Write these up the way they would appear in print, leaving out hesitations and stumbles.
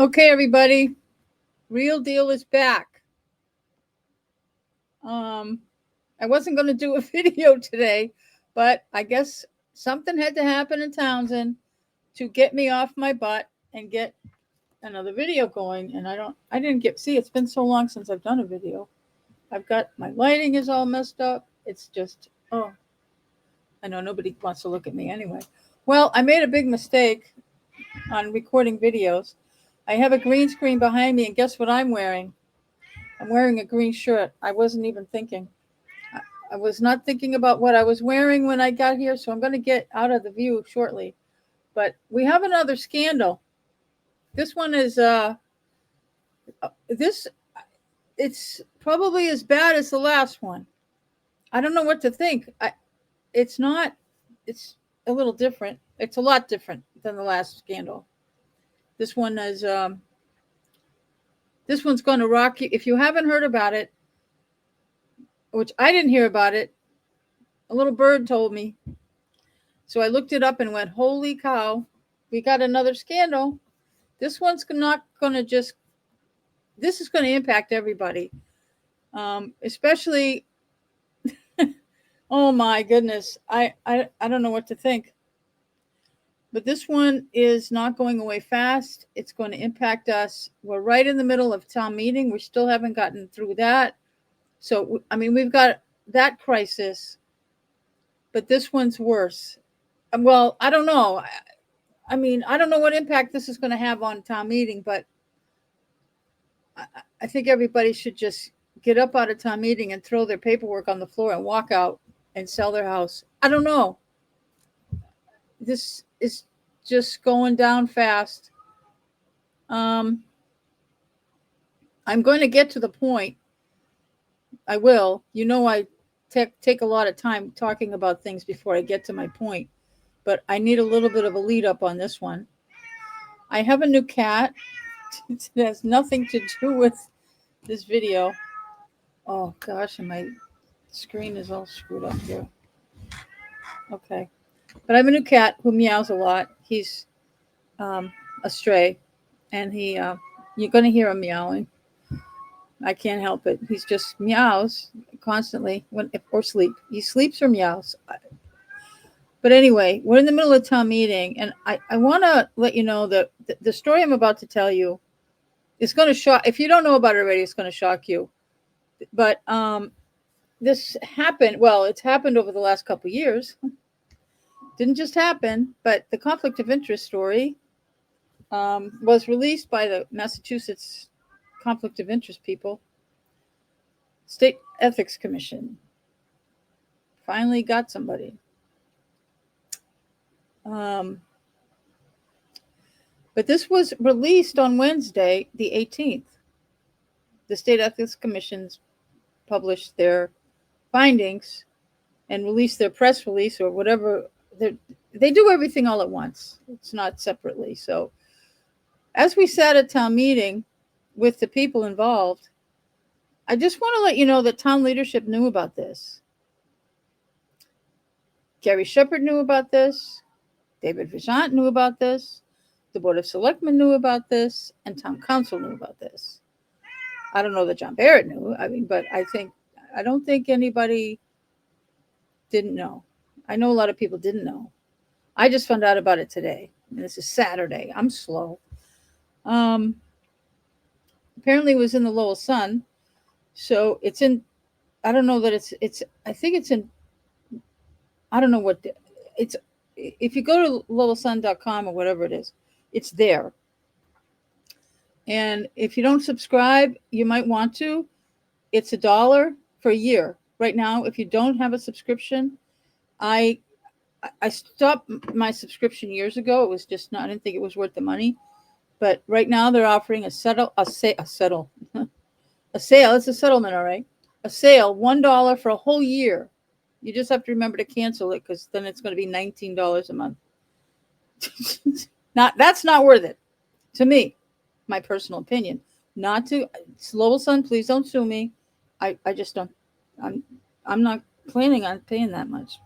Okay, everybody, Real Deal is back. I wasn't going to do a video today, but I guess something had to happen in Townsend to get me off my butt and get another video going. And I didn't see, it's been so long since I've done a video. I've got, my lighting is all messed up. It's just, oh, I know nobody wants to look at me anyway. Well, I made a big mistake on recording videos. I have a green screen behind me, and guess what I'm wearing? I'm wearing a green shirt. I wasn't even thinking. I was not thinking about what I was wearing when I got here, so I'm going to get out of the view shortly. But we have another scandal. This one is it's probably as bad as the last one. I don't know what to think. It's a little different. It's a lot different than the last scandal. This one is this one's going to rock you. If you haven't heard about it, which I didn't hear about it, a little bird told me. So I looked it up and went, holy cow, we got another scandal. This one's not going to just, this is going to impact everybody. Especially, oh my goodness, I don't know what to think. But this one is not going away fast. It's going to impact us. We're right in the middle of town meeting. We still haven't gotten through that. So, I mean, we've got that crisis, but this one's worse. Well, I don't know. I mean, I don't know what impact this is going to have on town meeting, but I think everybody should just get up out of town meeting and throw their paperwork on the floor and walk out and sell their house. I don't know. This is just going down fast. I'm going to get to the point. I will. You know, I take a lot of time talking about things before I get to my point, but I need a little bit of a lead up on this one. I have a new cat. It has nothing to do with this video. Oh gosh, and my screen is all screwed up here. Okay. But I have a new cat who meows a lot. He's a stray, and you're going to hear him meowing. I can't help it. He's just meows constantly or sleep. He sleeps or meows. But anyway, we're in the middle of town meeting, and I want to let you know that the story I'm about to tell you is going to shock. If you don't know about it already, it's going to shock you. But this happened. Well, it's happened over the last couple of years. Didn't just happen, but the conflict of interest story was released by the Massachusetts Conflict of Interest people. State Ethics Commission finally got somebody. But this was released on Wednesday, the 18th. The State Ethics Commissions published their findings and released their press release or whatever. They do everything all at once. It's not separately. So as we sat at town meeting with the people involved, I just want to let you know that town leadership knew about this. Gary Shepherd knew about this. David Vizant knew about this. The Board of Selectmen knew about this. And town council knew about this. I don't know that John Barrett knew. But I don't think anybody didn't know. I know a lot of people didn't know. I just found out about it today. And this is Saturday. I'm slow. Apparently it was in the Lowell Sun. So it's in, I don't know that it's, I think it's in, I don't know what, it's, if you go to lowellsun.com or whatever it is, it's there. And if you don't subscribe, you might want to. It's $1 for a year. Right now, if you don't have a subscription, I stopped my subscription years ago. It was just not, I didn't think it was worth the money. But right now they're offering a sale. It's a settlement, all right. A sale, $1 for a whole year. You just have to remember to cancel it because then it's going to be $19 a month. That's not worth it to me, my personal opinion. Not to Lowell Sun, please don't sue me. I just don't. I'm not planning on paying that much.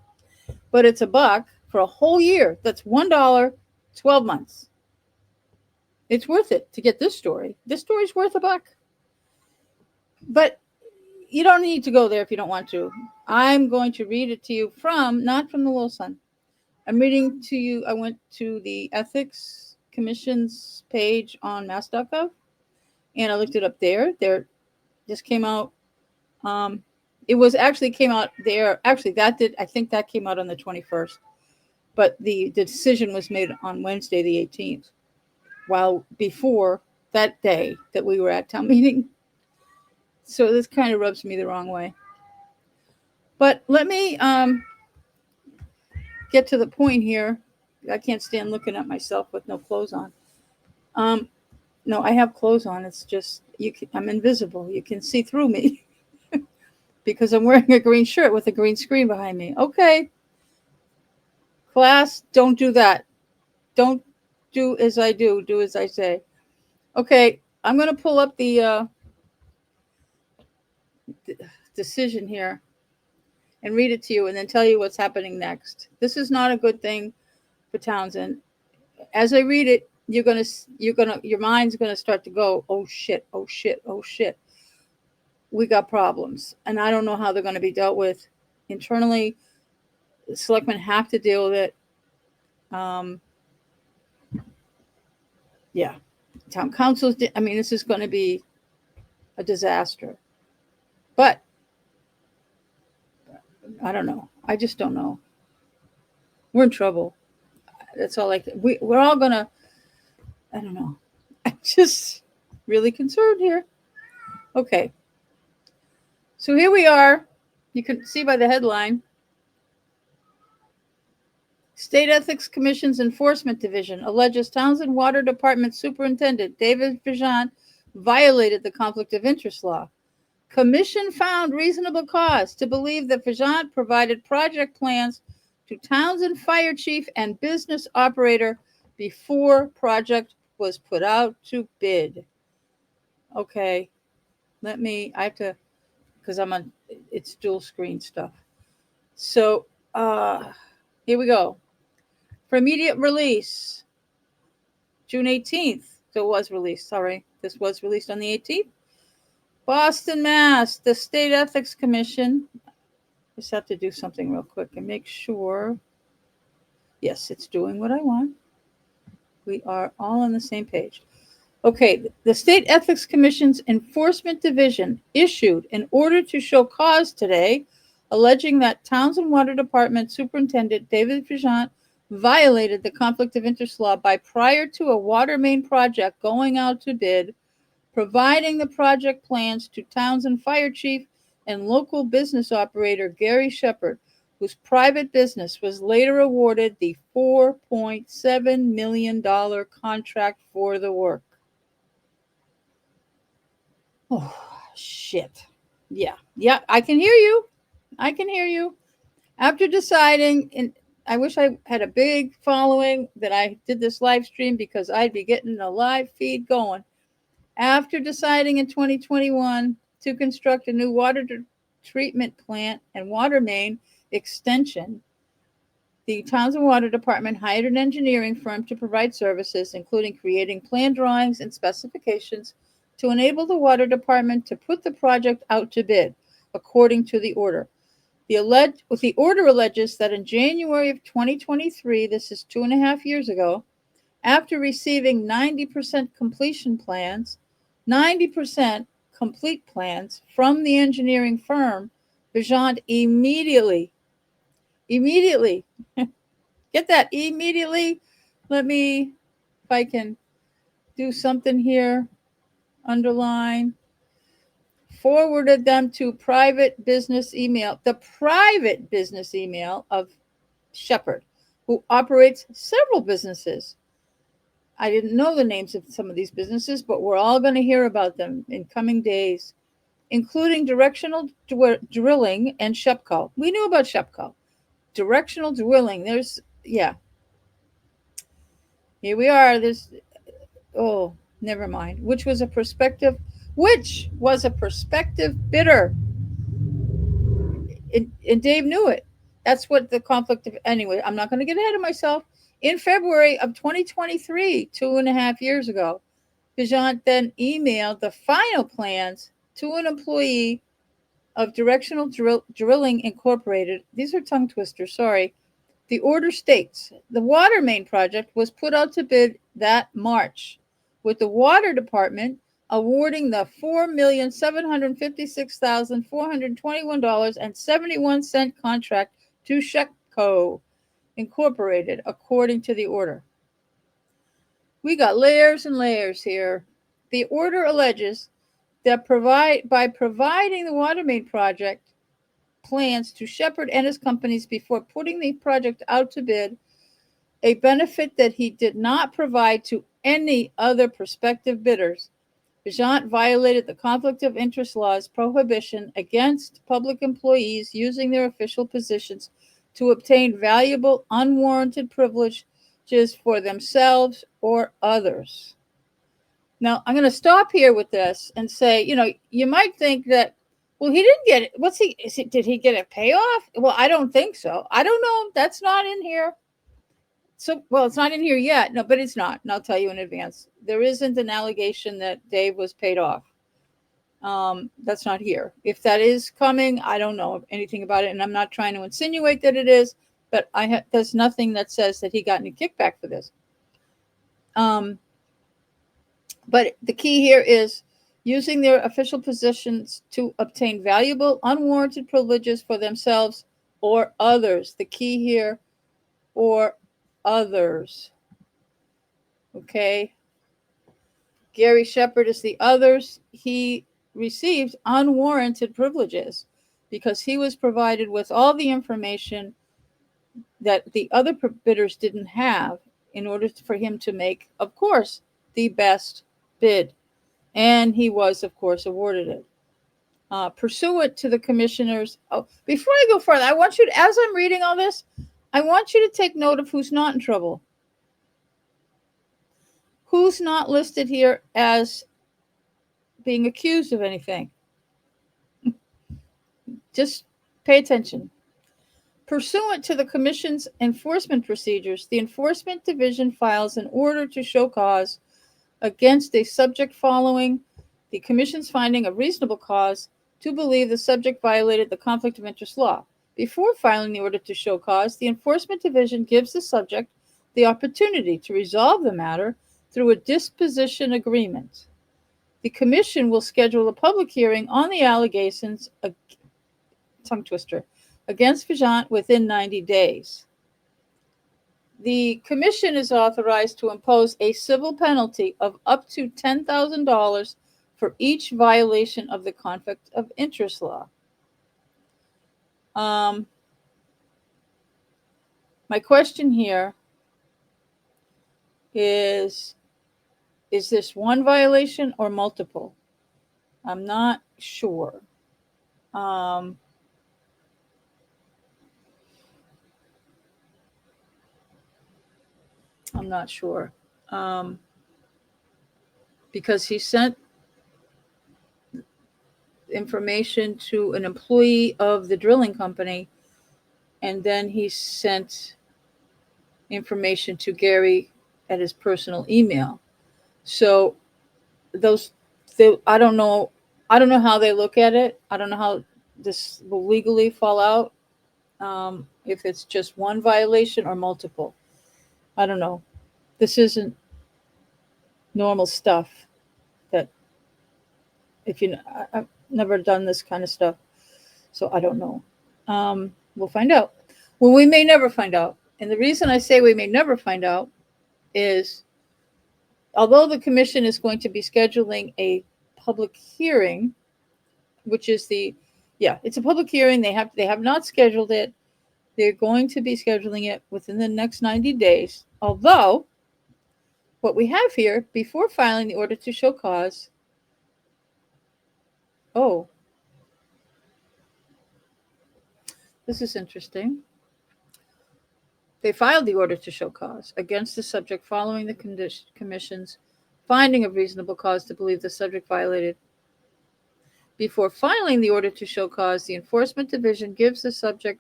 But it's $1 for a whole year. That's $1, 12 months. It's worth it to get this story. This story's worth $1. But you don't need to go there if you don't want to. I'm going to read it to you not from the Little Sun. I'm reading to you. I went to the Ethics Commission's page on mass.gov and I looked it up there. There just came out. It was actually came out there. Actually, I think that came out on the 21st, but the decision was made on Wednesday, the 18th, while before that day that we were at town meeting. So this kind of rubs me the wrong way. But let me get to the point here. I can't stand looking at myself with no clothes on. No, I have clothes on. It's just I'm invisible. You can see through me because I'm wearing a green shirt with a green screen behind me. Okay. Class, don't do that. Don't do as I do. Do as I say. Okay, I'm going to pull up the decision here and read it to you and then tell you what's happening next. This is not a good thing for Townsend. As I read it, your mind's going to start to go, oh shit, oh shit, oh shit. We got problems and I don't know how they're going to be dealt with internally. The selectmen have to deal with it. Yeah. Town councils, this is going to be a disaster. But I don't know. I just don't know. We're in trouble. That's all we're all going to, I don't know. I'm just really concerned here. Okay. So here we are. You can see by the headline. State Ethics Commission's Enforcement Division alleges Townsend Water Department Superintendent David Vigent violated the Conflict of Interest law. Commission found reasonable cause to believe that Vigent provided project plans to Townsend Fire Chief and business operator before project was put out to bid. Okay, I have to, because it's dual screen stuff. So, here we go. For immediate release, June 18th. So it was released. Sorry. This was released on the 18th. Boston, Mass. The State Ethics Commission. Just have to do something real quick and make sure. Yes, it's doing what I want. We are all on the same page. Okay. The State Ethics Commission's Enforcement Division issued an order to show cause today, alleging that Townsend Water Department Superintendent David Vigent violated the Conflict of Interest law by, prior to a water main project going out to bid, providing the project plans to Townsend Fire Chief and local business operator Gary Shepard, whose private business was later awarded the $4.7 million contract for the work. Oh, shit. Yeah, I can hear you. After deciding I wish I had a big following that I did this live stream because I'd be getting a live feed going. After deciding in 2021 to construct a new water treatment plant and water main extension, the Townsend Water Department hired an engineering firm to provide services, including creating plan drawings and specifications to enable the water department to put the project out to bid, according to the order. The order alleges that in January of 2023, this is 2.5 years ago, after receiving 90% completion plans, 90% complete plans from the engineering firm, Vigent immediately, get that, immediately, let me, if I can do something here, underline, forwarded them to the private business email of Shepard, who operates several businesses. I didn't know the names of some of these businesses, but we're all going to hear about them in coming days, including Directional Drilling and Shepco. We knew about Shepco. Directional Drilling, here we are. Never mind. Which was a prospective bidder. And Dave knew it. That's what the conflict of, anyway, I'm not going to get ahead of myself. In February of 2023, 2.5 years ago, Vijant then emailed the final plans to an employee of Directional Drilling Incorporated. These are tongue twisters, sorry. The order states the water main project was put out to bid that March, with the water department awarding the $4,756,421.71 contract to Shepco Incorporated, according to the order. We got layers and layers here. The order alleges that by providing the water main project plans to Shepard and his companies before putting the project out to bid, a benefit that he did not provide to any other prospective bidders, Vijant violated the conflict of interest law's prohibition against public employees using their official positions to obtain valuable, unwarranted privileges for themselves or others. Now, I'm going to stop here with this and say, you might think that, well, he didn't get it. Did he get a payoff? Well, I don't think so. I don't know. That's not in here. So, well, it's not in here yet. No, but it's not. And I'll tell you in advance. There isn't an allegation that Dave was paid off. That's not here. If that is coming, I don't know anything about it. And I'm not trying to insinuate that it is, but there's nothing that says that he got any kickback for this. But the key here is using their official positions to obtain valuable, unwarranted privileges for themselves or others. The key here, or others. Okay. Gary Shepard is the others. He received unwarranted privileges because he was provided with all the information that the other bidders didn't have in order for him to make, of course, the best bid. And he was, of course, awarded it. Pursuant to the commissioners. Oh, before I go further, I want you to, as I'm reading all this, I want you to take note of who's not in trouble. Who's not listed here as being accused of anything. Just pay attention. Pursuant to the Commission's enforcement procedures, the Enforcement Division files an order to show cause against a subject following the Commission's finding of reasonable cause to believe the subject violated the conflict of interest law. Before filing the order to show cause, the Enforcement Division gives the subject the opportunity to resolve the matter through a disposition agreement. The Commission will schedule a public hearing on the allegations, tongue twister, against Vijant within 90 days. The Commission is authorized to impose a civil penalty of up to $10,000 for each violation of the conflict of interest law. My question here is this one violation or multiple? I'm not sure. I'm not sure. Because he sent information to an employee of the drilling company, and then he sent information to Gary at his personal email. So I don't know how they look at it. I don't know how this will legally fall out. If it's just one violation or multiple. I don't know. This isn't normal stuff that I've never done this kind of stuff, so I don't know. We'll find out. Well, we may never find out. And the reason I say we may never find out is, although the Commission is going to be scheduling a public hearing, which is it's a public hearing. They have not scheduled it. They're going to be scheduling it within the next 90 days. Although, what we have here, before filing the order to show cause, this is interesting. They filed the order to show cause against the subject following the Commission's finding of reasonable cause to believe the subject violated. Before filing the order to show cause, the Enforcement Division gives the subject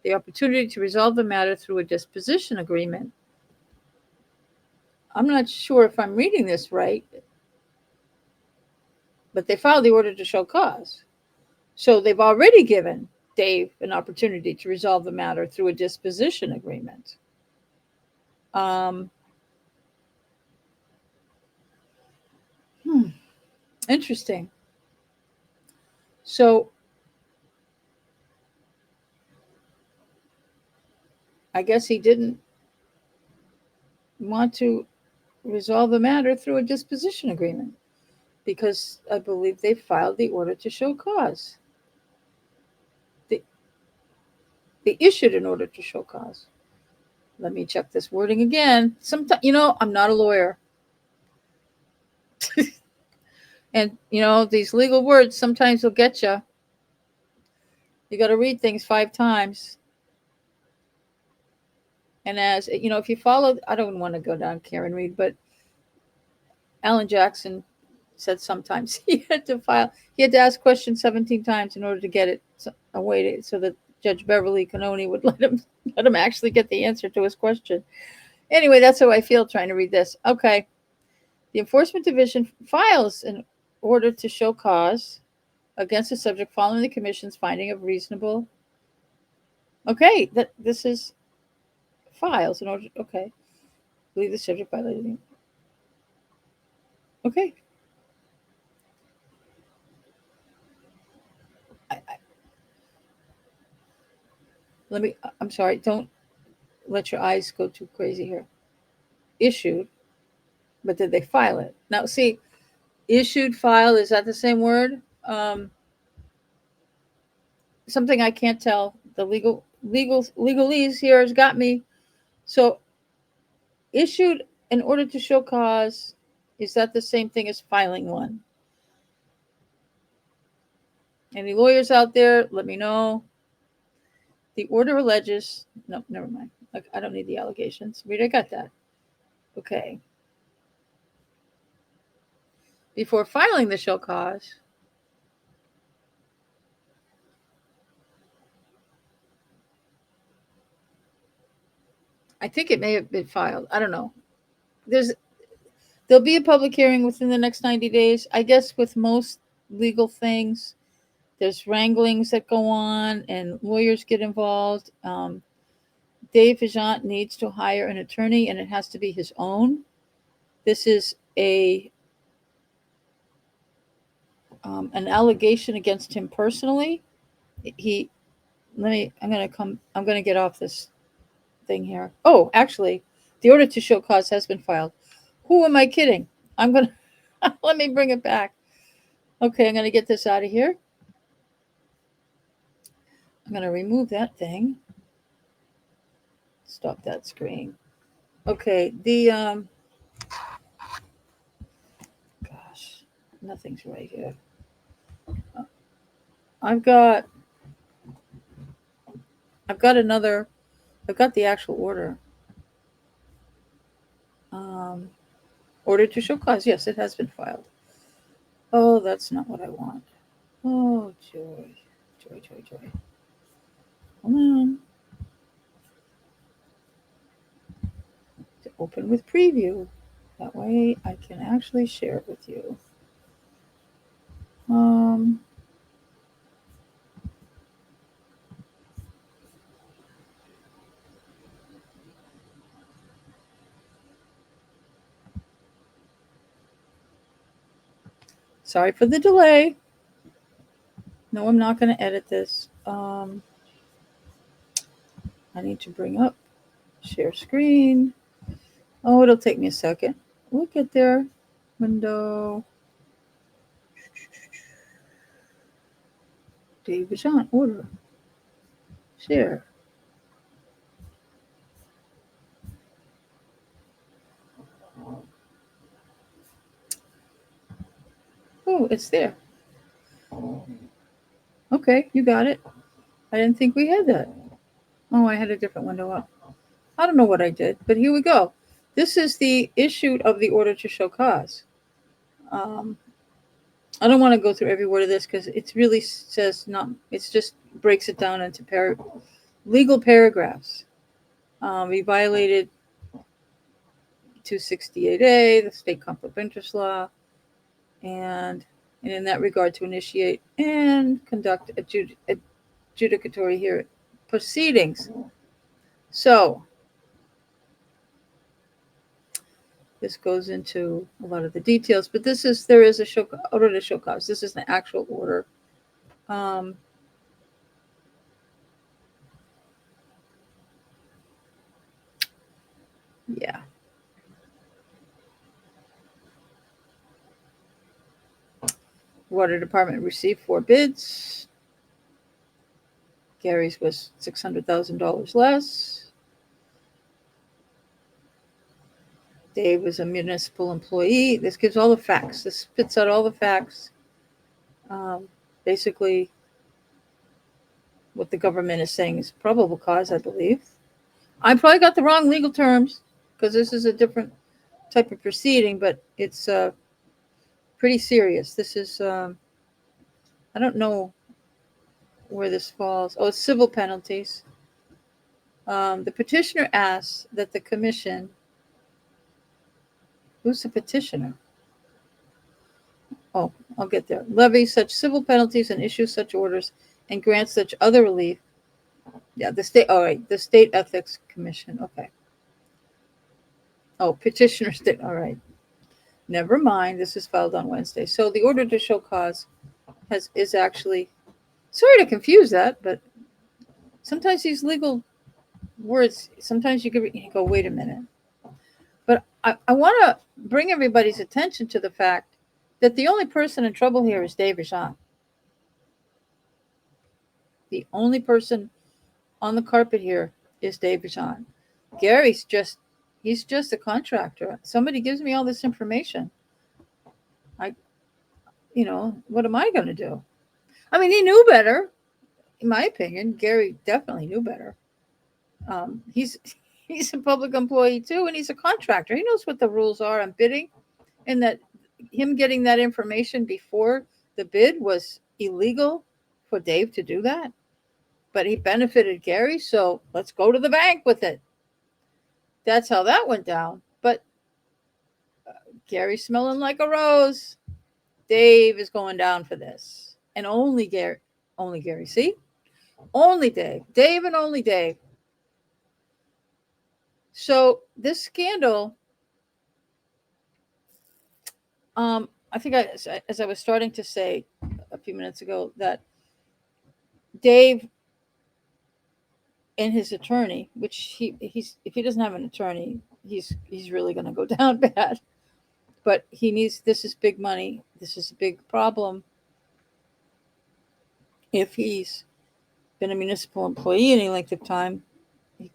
the opportunity to resolve the matter through a disposition agreement. I'm not sure if I'm reading this right, but they filed the order to show cause. So they've already given Dave an opportunity to resolve the matter through a disposition agreement. Um, Interesting. So I guess he didn't want to resolve the matter through a disposition agreement because I believe they filed the order to show cause. They, they issued an order to show cause. Let me check this wording again. Sometimes, I'm not a lawyer. And, these legal words sometimes will get you. You got to read things 5 times. And as, if you follow, I don't want to go down Karen Reed, but Alan Jackson said sometimes he had to ask questions 17 times in order to get it away so that Judge Beverly Canoni would let him actually get the answer to his question. Anyway, that's how I feel trying to read this. Okay. The Enforcement Division files an order to show cause against the subject following the Commission's finding of reasonable. Okay, this is files in order. Okay, believe the subject violated. Okay. I'm sorry. Don't let your eyes go too crazy here. Issued, but did they file it? Now, see, issued, file, is that the same word? Something I can't tell. The legalese here has got me. So, issued in order to show cause, is that the same thing as filing one? Any lawyers out there, let me know. The order alleges, no, never mind. I don't need the allegations. I got that. Okay. Before filing the show cause, I think it may have been filed. I don't know. There'll be a public hearing within the next 90 days. I guess with most legal things, there's wranglings that go on and lawyers get involved. Dave Vijant needs to hire an attorney, and it has to be his own. This is an allegation against him personally. I'm gonna get off this thing here. Oh, actually, the order to show cause has been filed. Who am I kidding? I'm gonna let me bring it back. Okay, I'm gonna get this out of here. I'm gonna remove that thing. Stop that screen. Okay, gosh, nothing's right here. I've got the actual order. Order to show cause. Yes, it has been filed. Oh, that's not what I want. Oh, joy. Come on. To open with preview. That way I can actually share it with you. Sorry for the delay. No, I'm not going to edit this. I need to bring up share screen. Oh, it'll take me a second. We'll get there. Window. Dave Vijant, order. Share. Oh, it's there. Okay, you got it. I didn't think we had that. Oh, I had a different window up. I don't know what I did, but here we go. This is the issue of the order to show cause. I don't want to go through every word of this because it really says not. It's just breaks it down into legal paragraphs. We violated 268A, the state conflict of interest law, and in that regard to initiate and conduct adjudicatory hearing proceedings. So this goes into a lot of the details, but there is a order to show cause. This is an actual order. Yeah. Water Department received 4 bids. Gary's was $600,000 less. Dave was a municipal employee. This gives all the facts. This spits out all the facts. Basically, what the government is saying is probable cause, I believe. I probably got the wrong legal terms because this is a different type of proceeding, but it's pretty serious. This is, I don't know where this falls. Oh, it's civil penalties. The petitioner asks that the commission, who's the petitioner? Oh, I'll get there. Levy such civil penalties and issue such orders and grant such other relief. Yeah, the state, all right, the State Ethics Commission. Okay. Oh, petitioner state, all right. Never mind. This is filed on Wednesday. So the order to show cause is actually, sorry to confuse that, but sometimes these legal words, sometimes you go, wait a minute. But I want to bring everybody's attention to the fact that the only person in trouble here is Dave Jean. The only person on the carpet here is Dave Jean. Gary's he's just a contractor. Somebody gives me all this information. What am I going to do? I mean, he knew better, in my opinion. Gary definitely knew better. He's a public employee too, and he's a contractor. He knows what the rules are on bidding, and that him getting that information before the bid was illegal for Dave to do that. But he benefited Gary, so let's go to the bank with it. That's how that went down. But Gary's smelling like a rose. Dave is going down for this. And only Gary, see? Only Dave. Dave and only Dave. So this scandal, I think as I was starting to say a few minutes ago, that Dave and his attorney, which he's if he doesn't have an attorney, he's really going to go down bad. But this is big money. This is a big problem. If he's been a municipal employee any length of time, he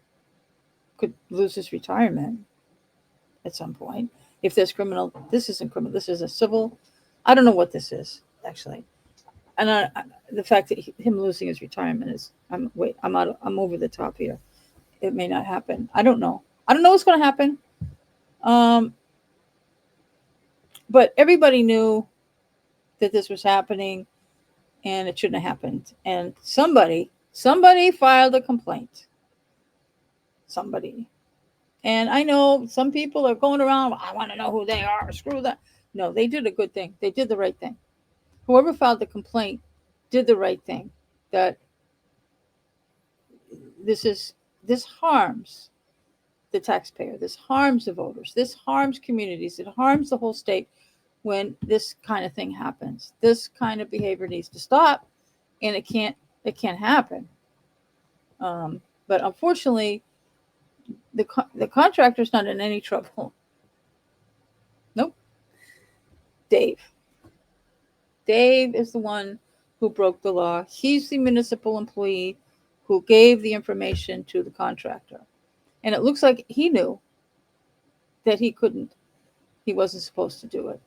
could lose his retirement at some point. If there's criminal, this isn't criminal. This is a civil. I don't know what this is, actually. And the fact that him losing his retirement is, I'm over the top here. It may not happen. I don't know. I don't know what's going to happen. But everybody knew that this was happening, and it shouldn't have happened. And somebody filed a complaint. Somebody. And I know some people are going around, I want to know who they are. Screw that. No, they did a good thing. They did the right thing. Whoever filed the complaint did the right thing. That this harms the taxpayer. This harms the voters. This harms communities. It harms the whole state when this kind of thing happens. This kind of behavior needs to stop, and it can't happen. But unfortunately, the contractor's not in any trouble. Nope. Dave is the one who broke the law. He's the municipal employee who gave the information to the contractor. And it looks like he knew that he wasn't supposed to do it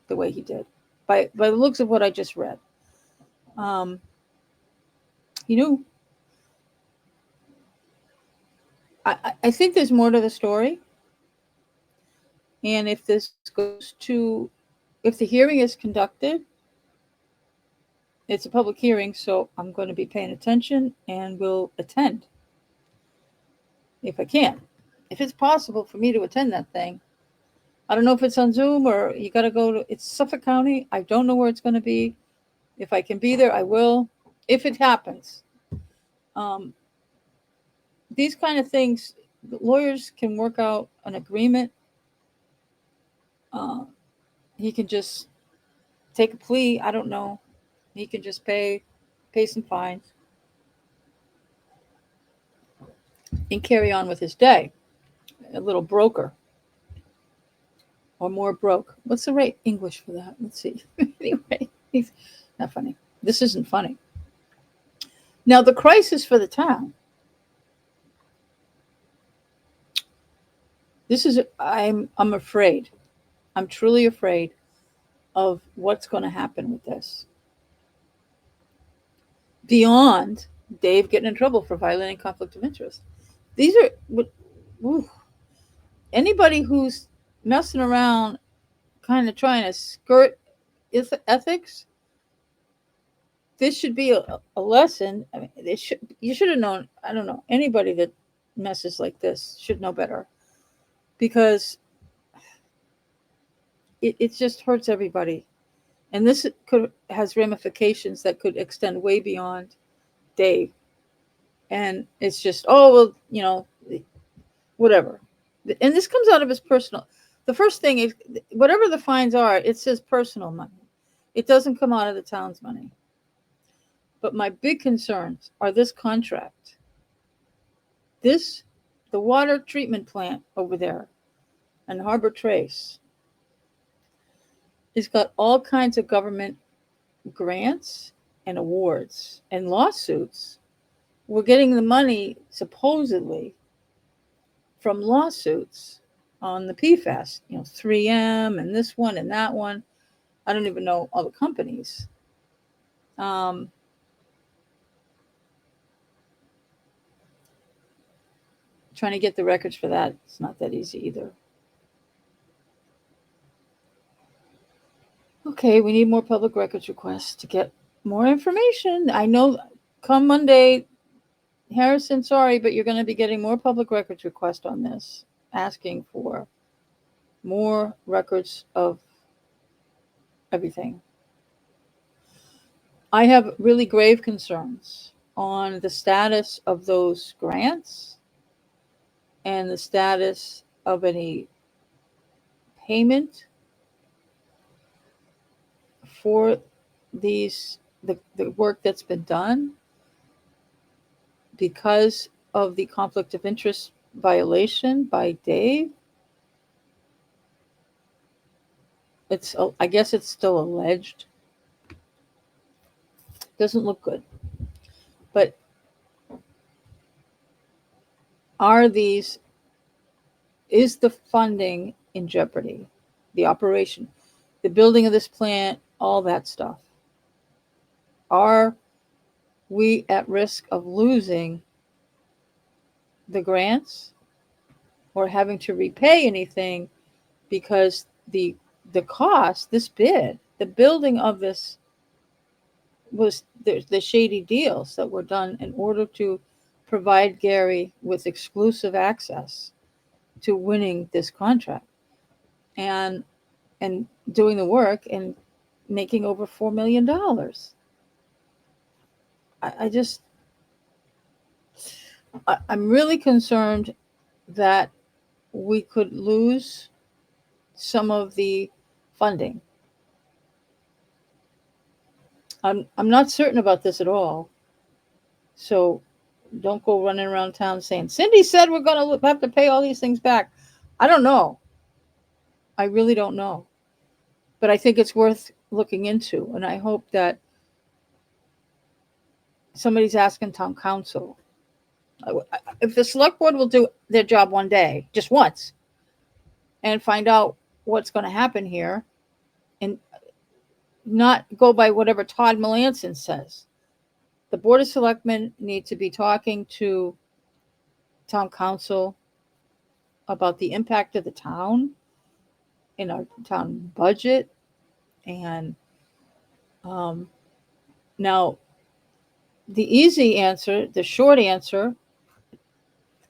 the way he did. By the looks of what I just read. He knew. I think there's more to the story. And if the hearing is conducted, it's a public hearing, so I'm going to be paying attention and will attend if I can. If it's possible for me to attend that thing, I don't know if it's on Zoom or you got to go to, it's Suffolk County. I don't know where it's going to be. If I can be there, I will. If it happens. These kind of things, lawyers can work out an agreement. He can just take a plea. I don't know. He can just pay some fines and carry on with his day. A little broker or more broke. What's the right English for that? Let's see. Anyway, he's not funny. This isn't funny. Now the crisis for the town. This is I'm afraid. I'm truly afraid of what's going to happen with this. Beyond Dave getting in trouble for violating conflict of interest. These are anybody who's messing around, kind of trying to skirt ethics. This should be a lesson. I mean, you should have known. I don't know. Anybody that messes like this should know better, because it just hurts everybody, and this has ramifications that could extend way beyond Dave. And it's just, oh well, whatever. And this comes out of his personal. The first thing is, whatever the fines are, it's his personal money. It doesn't come out of the town's money. But my big concerns are this contract. The water treatment plant over there in Harbor Trace has got all kinds of government grants and awards and lawsuits. We're getting the money, supposedly, from lawsuits on the PFAS, 3M and this one and that one. I don't even know all the companies. Trying to get the records for that, it's not that easy either. Okay, we need more public records requests to get more information. I know come Monday, Harrison, sorry, but you're going to be getting more public records requests on this, asking for more records of everything. I have really grave concerns on the status of those grants and the status of any payment for the work that's been done because of the conflict of interest violation by Dave. I guess it's still alleged. Doesn't look good. But is the funding in jeopardy? The operation, the building of this plant, all that stuff. Are we at risk of losing the grants or having to repay anything because the cost, this bid, the building of this was the shady deals that were done in order to provide Gary with exclusive access to winning this contract and doing the work and making over $4 million. I'm really concerned that we could lose some of the funding. I'm not certain about this at all. So don't go running around town saying, Cindy said we're going to have to pay all these things back. I don't know. I really don't know. But I think it's worth looking into. And I hope that somebody's asking town council. If the select board will do their job one day, just once, and find out what's going to happen here and not go by whatever Todd Melanson says. The Board of Selectmen need to be talking to town council about the impact of the town in our town budget. And now the easy answer, the short answer,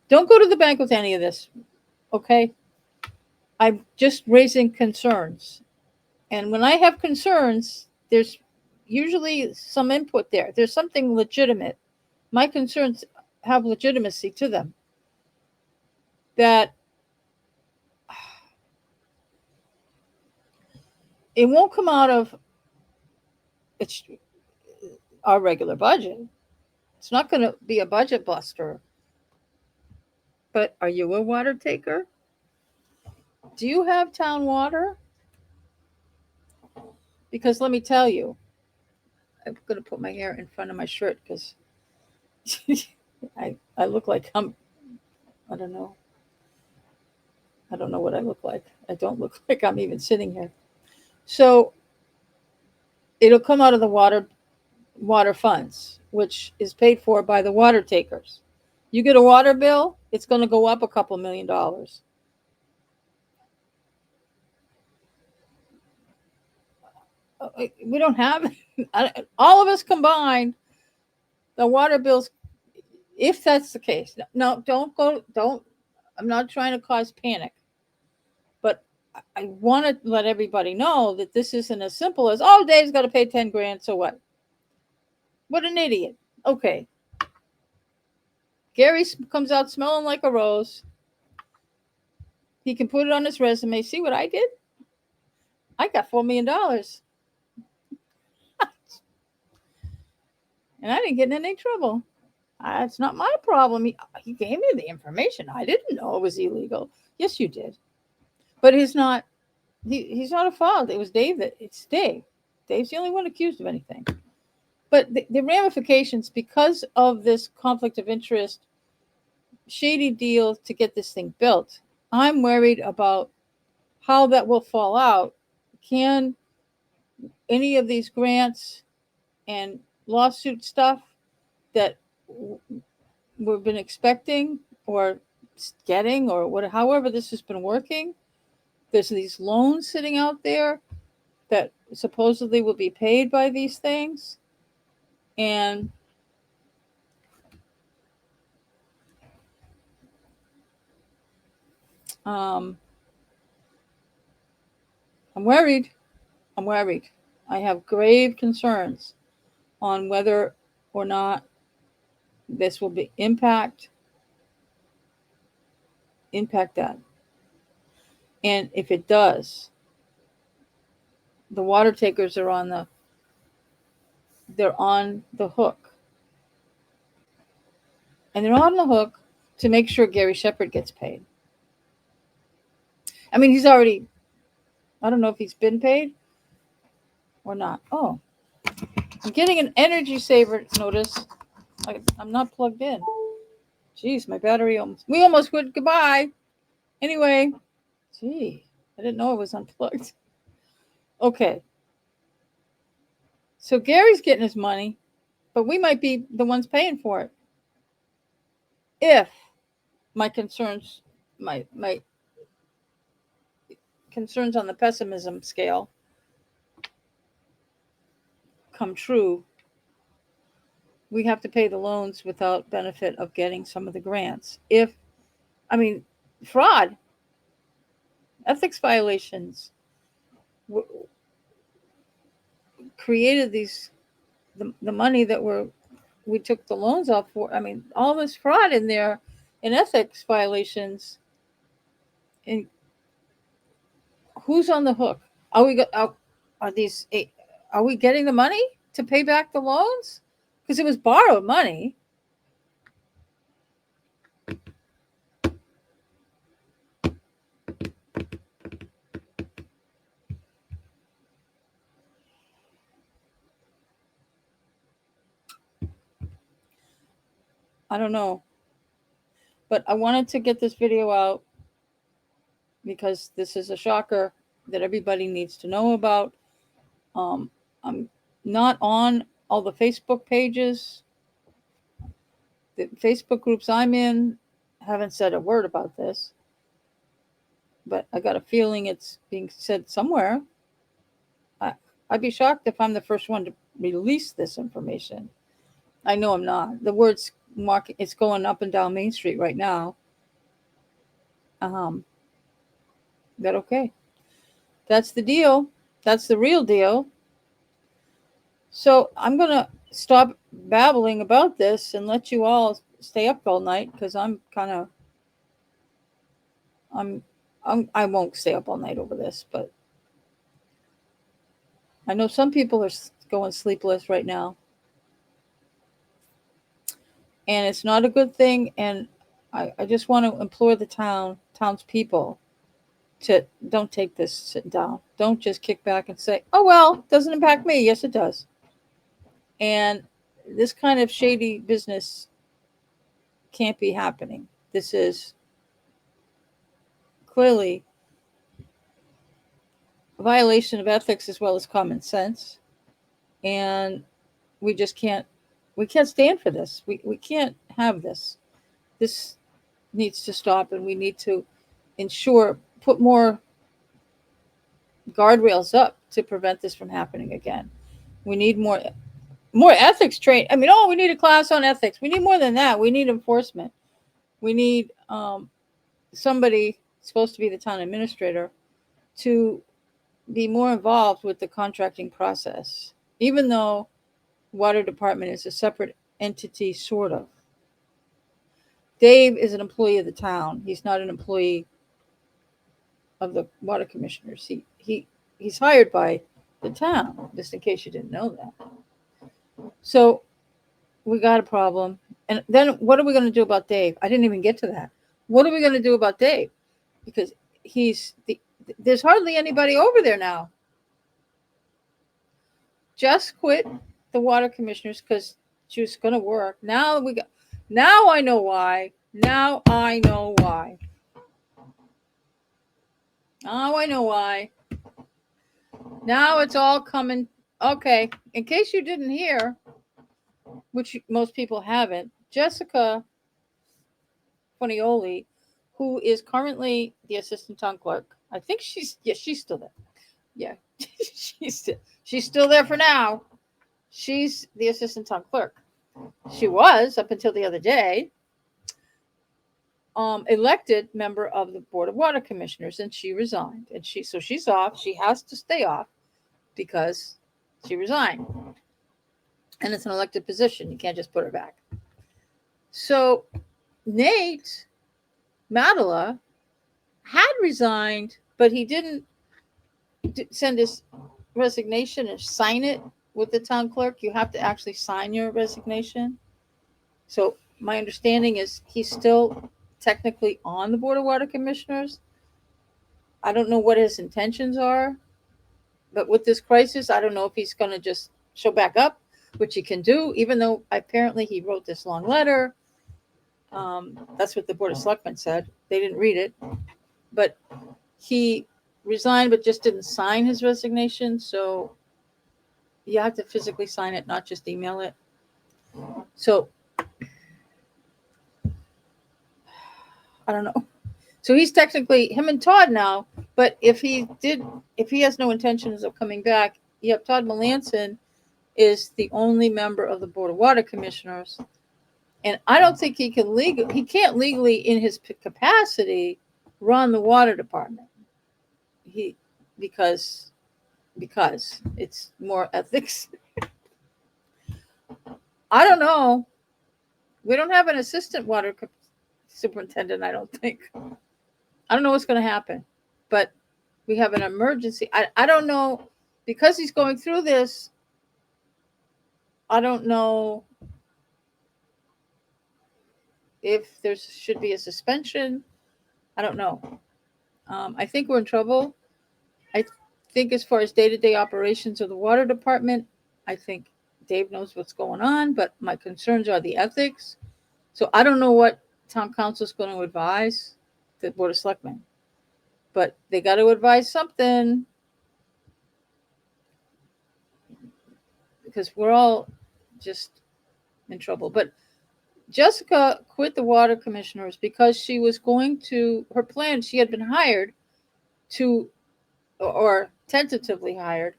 don't go to the bank with any of this, okay? I'm just raising concerns. And when I have concerns, there's usually some input there. There's something legitimate. My concerns have legitimacy to them. That it won't come out of it's our regular budget. It's not going to be a budget buster. But are you a water taker? Do you have town water? Because let me tell you, I'm going to put my hair in front of my shirt because I look like I don't know. I don't know what I look like. I don't look like I'm even sitting here. So it'll come out of the water funds, which is paid for by the water takers. You get a water bill, it's going to go up a couple $1,000,000. We don't have all of us combined. The water bills, if that's the case. No, don't. I'm not trying to cause panic, but I want to let everybody know that this isn't as simple as, oh, Dave's got to pay 10 grand. So what? What an idiot. Okay. Gary comes out smelling like a rose. He can put it on his resume. See what I did? I got $4 million. And I didn't get in any trouble. It's not my problem. He gave me the information. I didn't know it was illegal. Yes, you did. But he's not at fault. It was Dave. It's Dave. Dave's the only one accused of anything. But the ramifications, because of this conflict of interest, shady deal to get this thing built, I'm worried about how that will fall out. Can any of these grants and lawsuit stuff that we've been expecting or getting, or however this has been working, there's these loans sitting out there that supposedly will be paid by these things, and I'm worried. I have grave concerns on whether or not this will be impact that. And if it does, the water takers are on the hook. And they're on the hook to make sure Gary Shepard gets paid. I mean, he's already, I don't know if he's been paid or not. Oh, I'm getting an energy saver notice. I'm not plugged in. Jeez, my battery we almost went goodbye. Anyway, gee, I didn't know it was unplugged. Okay. So Gary's getting his money, but we might be the ones paying for it. If my concerns, my concerns on the pessimism scale come true, we have to pay the loans without benefit of getting some of the grants. Fraud, ethics violations created the money that we took the loans off for. I mean, all this fraud in there, in ethics violations. And who's on the hook? Are we getting the money to pay back the loans? Because it was borrowed money. I don't know. But I wanted to get this video out because this is a shocker that everybody needs to know about. I'm not on all the Facebook pages. The Facebook groups I'm in haven't said a word about this, but I got a feeling it's being said somewhere. I'd be shocked if I'm the first one to release this information. I know I'm not. The word's it's going up and down Main Street right now. But okay, that's the deal. That's the real deal. So I'm going to stop babbling about this and let you all stay up all night, because I'm kind of, I won't stay up all night over this, but I know some people are going sleepless right now, and it's not a good thing. And I just want to implore the townspeople to don't take this sit down. Don't just kick back and say, "Oh well, it doesn't impact me." Yes, it does. And this kind of shady business can't be happening. This is clearly a violation of ethics as well as common sense, and we just can't stand for this. We can't have this. This needs to stop, and we need to put more guardrails up to prevent this from happening again. We need more ethics train. I mean, we need a class on ethics. We need more than that. We need enforcement. We need somebody supposed to be the town administrator to be more involved with the contracting process, even though water department is a separate entity, sort of. Dave is an employee of the town. He's not an employee of the water commissioners. He's hired by the town, just in case you didn't know that. So we got a problem. And then what are we going to do about Dave? I didn't even get to that. What are we going to do about Dave? Because there's hardly anybody over there now. Just quit the water commissioners because she was going to work. Now I know why. Now I know why. Now I know why. Now it's all coming. Okay, in case you didn't hear, which most people haven't, Jessica Funioli, who is currently the assistant town clerk, I think she's still there. Yeah, she's still there for now. She's the assistant town clerk. She was up until the other day elected member of the Board of Water Commissioners, and she resigned. And she's off. She has to stay off because she resigned. And it's an elected position. You can't just put her back. So Nate Madela had resigned, but he didn't send his resignation and sign it with the town clerk. You have to actually sign your resignation. So my understanding is he's still technically on the Board of Water Commissioners. I don't know what his intentions are, but with this crisis, I don't know if he's going to just show back up, which he can do, even though apparently he wrote this long letter. That's what the Board of Selectmen said. They didn't read it, but he resigned, but just didn't sign his resignation. So you have to physically sign it, not just email it. So I don't know. So he's technically him and Todd now, but if he has no intentions of coming back, yep, Todd Melanson is the only member of the Board of Water Commissioners. And I don't think he can't legally in his capacity run the water department. Because it's more ethics. I don't know. We don't have an assistant water superintendent, I don't think. I don't know what's going to happen, but we have an emergency. I don't know, because he's going through this. I don't know if there should be a suspension. I don't know. I think we're in trouble. I think as far as day-to-day operations of the water department, I think Dave knows what's going on, but my concerns are the ethics. So I don't know what town council is going to advise the Board of Selectmen, but they got to advise something, because we're all just in trouble. But Jessica quit the water commissioners because she was going to, her plan, she had been hired to, or tentatively hired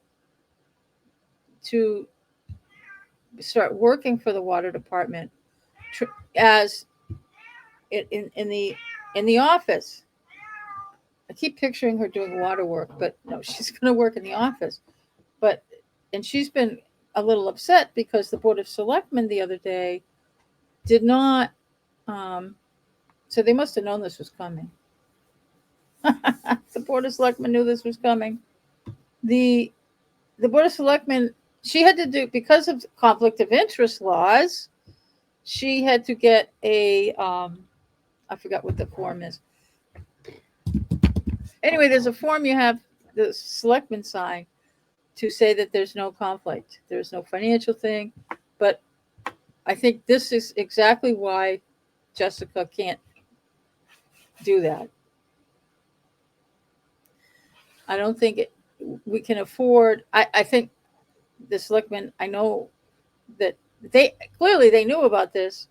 to start working for the water department as in the office I keep picturing her doing water work, but no, she's going to work in the office. But, and she's been a little upset because the Board of Selectmen the other day did not, so they must have known this was coming. The Board of Selectmen knew this was coming. The Board of Selectmen, she had to do, because of conflict of interest laws, she had to get a, I forgot what the form is. Anyway, there's a form you have the selectmen sign to say that there's no conflict. There's no financial thing. But I think this is exactly why Jessica can't do that. I don't think we can afford, I think the selectmen, I know that they knew about this.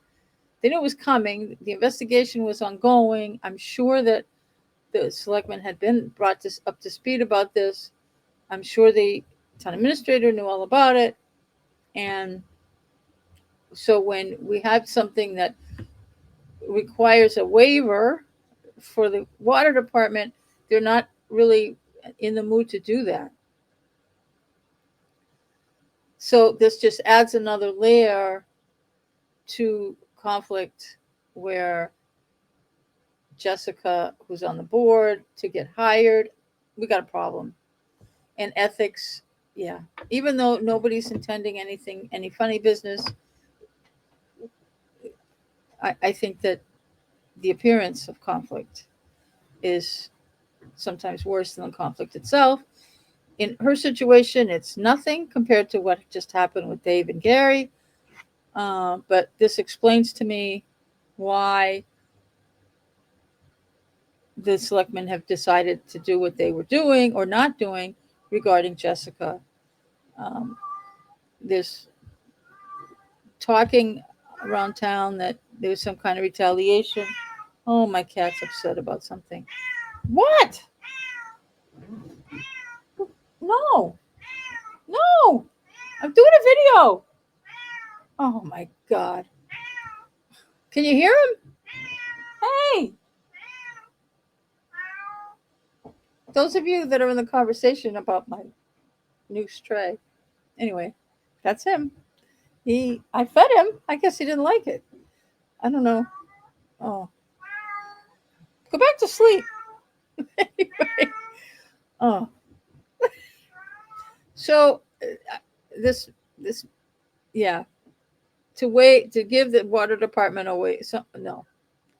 They knew it was coming. The investigation was ongoing. I'm sure that the selectmen had been brought up to speed about this. I'm sure the town administrator knew all about it. And so when we have something that requires a waiver for the water department, they're not really in the mood to do that. So this just adds another layer to conflict where Jessica, who's on the board, to get hired, we got a problem. And ethics, yeah. Even though nobody's intending any funny business, I think that the appearance of conflict is sometimes worse than the conflict itself. In her situation, it's nothing compared to what just happened with Dave and Gary. But this explains to me why the selectmen have decided to do what they were doing or not doing regarding Jessica. There's talking around town that there was some kind of retaliation. Oh, my cat's upset about something. What? No. I'm doing a video. Oh, my God. Can you hear him? Hey. Those of you that are in the conversation about my new stray. Anyway, that's him. I fed him. I guess he didn't like it. I don't know. Oh. Go back to sleep. Anyway. Oh. So this yeah. To give the water department a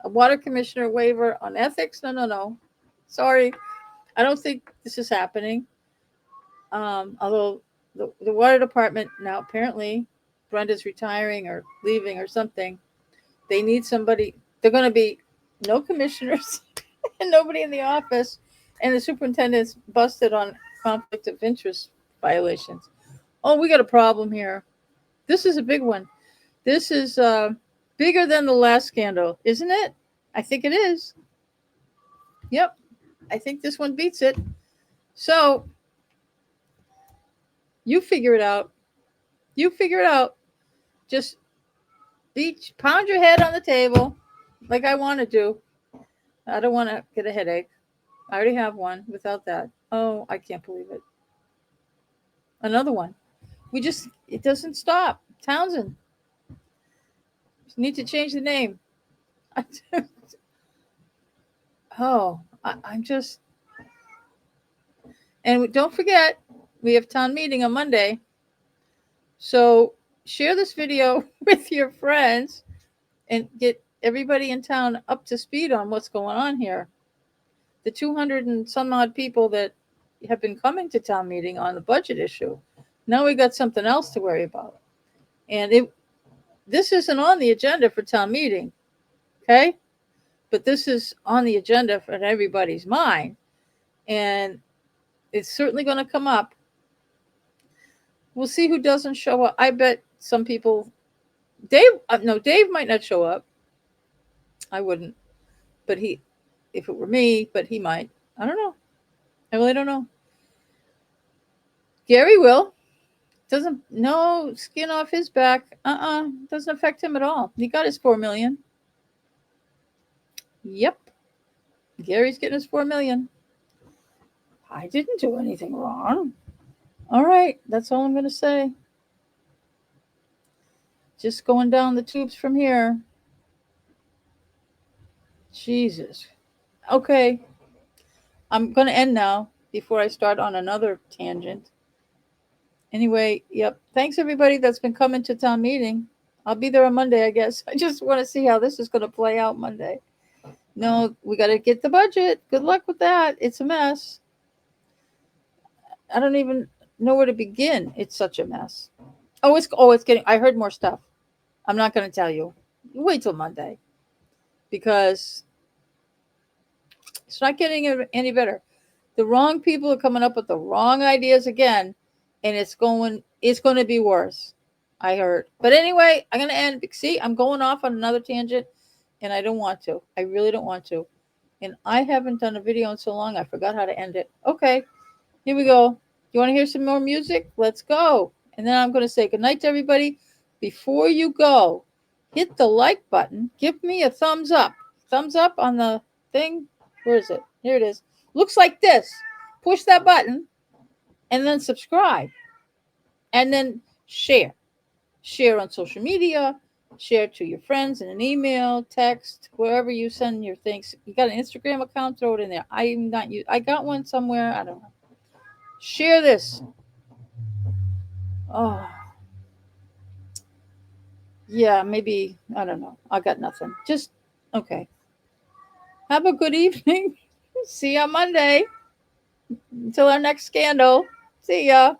water commissioner waiver on ethics. No. Sorry. I don't think this is happening. Although the water department now, apparently Brenda's retiring or leaving or something. They need somebody. They're going to be no commissioners and nobody in the office. And the superintendent's busted on conflict of interest violations. Oh, we got a problem here. This is a big one. This is bigger than the last scandal, isn't it? I think it is. Yep. I think this one beats it. So you figure it out. Just pound your head on the table like I want to do. I don't want to get a headache. I already have one without that. Oh, I can't believe it. Another one. It doesn't stop. Townsend. You need to change the name. I'm just. And don't forget, we have town meeting on Monday. So share this video with your friends and get everybody in town up to speed on what's going on here. The 200 and some odd people that have been coming to town meeting on the budget issue. Now we got something else to worry about. And this isn't on the agenda for town meeting. Okay? But this is on the agenda for everybody's mind. And it's certainly going to come up. We'll see who doesn't show up. I bet some people. Dave might not show up. I wouldn't. But if it were me, but he might. I don't know. I really don't know. Gary will. No skin off his back. Doesn't affect him at all. He got his $4 million. Yep. Gary's getting his $4 million. I didn't do anything wrong. All right, that's all I'm going to say. Just going down the tubes from here. Jesus. Okay, I'm going to end now before I start on another tangent. Anyway, yep. Thanks everybody that's been coming to town meeting. I'll be there on Monday, I guess. I just want to see how this is going to play out Monday. No, we got to get the budget. Good luck with that. It's a mess. I don't even know where to begin. It's such a mess. It's getting. I heard more stuff. I'm not going to tell you. Wait till Monday because it's not getting any better. The wrong people are coming up with the wrong ideas again, and it's going to be worse. I heard. But anyway, I'm going to end. See, I'm going off on another tangent, and I don't want to. I really don't want to. And I haven't done a video in so long, I forgot how to end it. Okay, here we go. You want to hear some more music? Let's go. And then I'm going to say goodnight to everybody. Before you go, hit the like button. Give me a thumbs up. Thumbs up on the thing. Where is it? Here it is. Looks like this. Push that button and then subscribe. And then share. Share on social media. Share to your friends in an email, text, wherever you send your things. You got an Instagram account, throw it in there. I got one somewhere. I don't know. Share this. Oh, yeah, maybe. I don't know. I got nothing. Just, okay. Have a good evening. See you on Monday. Until our next scandal. See ya.